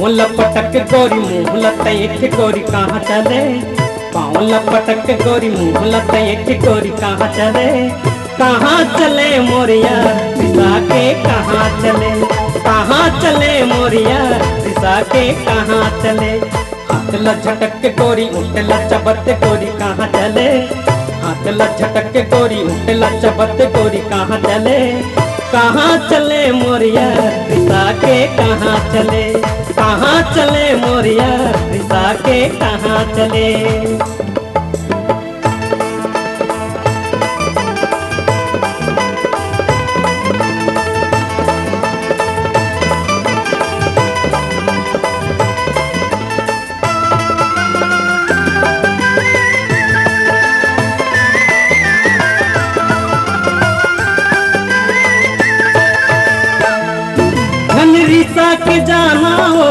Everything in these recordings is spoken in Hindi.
लपटक गोरी मुँह लपेट गोरी कहाँ चले, पाँव लपटक गोरी मुँह लपेट गोरी कहाँ चले, कहाँ चले मोरिया पिसा के कहाँ चले, कहाँ चले मोरिया पिसा के कहाँ चले। हाथ ल झटक गोरी उठला चबत गोरी कहाँ चले, हाथ ल झटक गोरी उठला चबत गोरी कहाँ चले, कहाँ चले मोरिया पिसा के कहाँ चले, कहाँ चले मोरिया पिसा के कहाँ चले। रिसा के जाना हो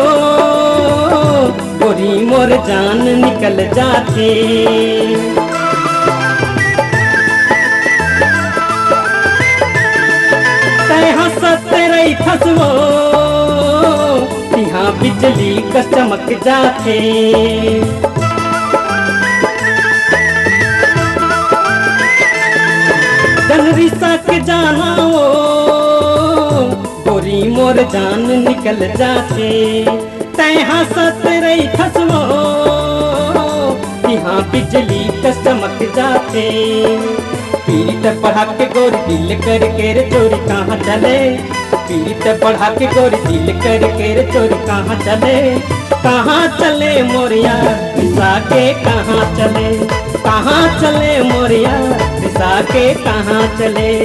गोरी मोर जान निकल जाती, तय हंसत रही फसवो यहाँ बिजली का चमक जाते। जन रिसा के जाना हो गोरी मोर जान निकल जाते, तय हंसत रही खसमो यहाँ बिजली का चमक जाते। पीड़ित बढ़ा के गोरी दिल करके रे चोरी कहाँ चले, पीड़ित बढ़ा के गोरी दिल करके रे चोरी कहाँ चले, कहाँ चले मोरिया पिसा के कहाँ चले, कहाँ चले मोरिया पिसा के कहाँ चले।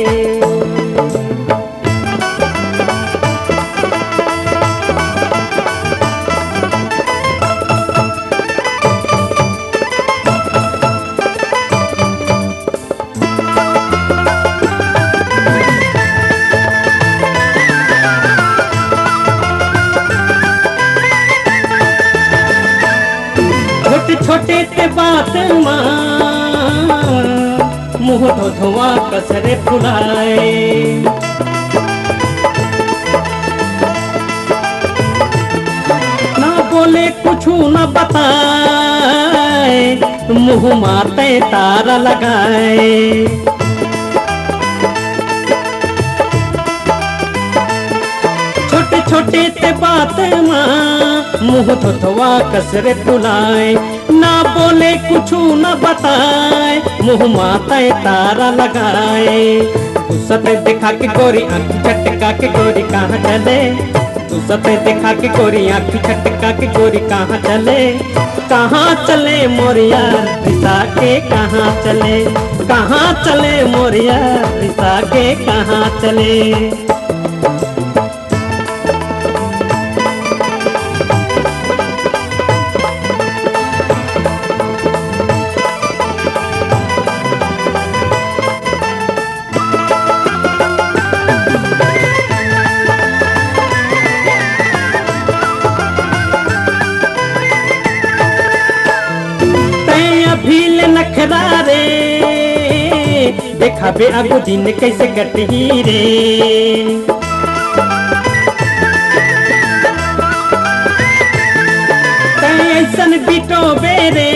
छोटे ते बात मुँह धोधुआ कसरे फुलाए, ना बोले कुछ न बताए, मुँह मारते तारा लगाए। छोटे छोटे ते बात मुँह धोधुआ कसरे फुलाए, ना बोले कुछ न बताए, मुँह माथे तारा लगाए। गुस्सत दिखा के गोरी आँख झटका के गोरी कहाँ चले, गुस्सत दिखा के गोरी आँख झटका के गोरी कहाँ चले, कहाँ चले मोरिया पिसा के कहाँ चले, कहाँ चले मोरिया पिसा के कहाँ चले। भील नखरा रे देखा बे अगो दिन कैसे कटही रे, ऐसन बिटो बेरे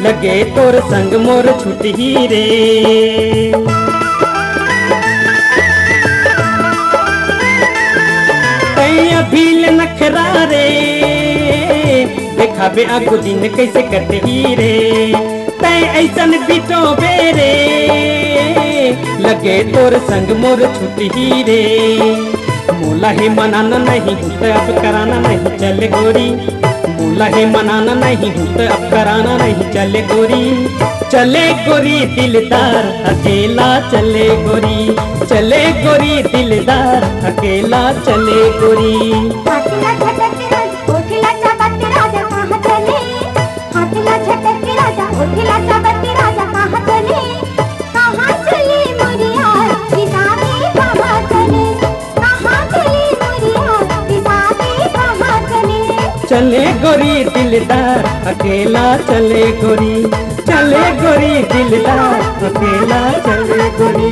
लगे तोर संग मोर छुटही रे। भील नखरा रे देखा बे अगो दिन कैसे कटही रे, तय ऐसन बिटो बेरे लगे तोर संग मोर छुटही रे। मोला ही मनाना नहीं होता अब कराना नहीं चले गोरी, मोला ही मनाना नहीं होता अब कराना नहीं चले गोरी, चले गोरी दिलदार अकेला चले गोरी, चले गोरी दिलदार अकेला चले गोरी। चले गोरी दिलदार अकेला चले गोरी, चले गोरी दिलदार अकेला चले गोरी।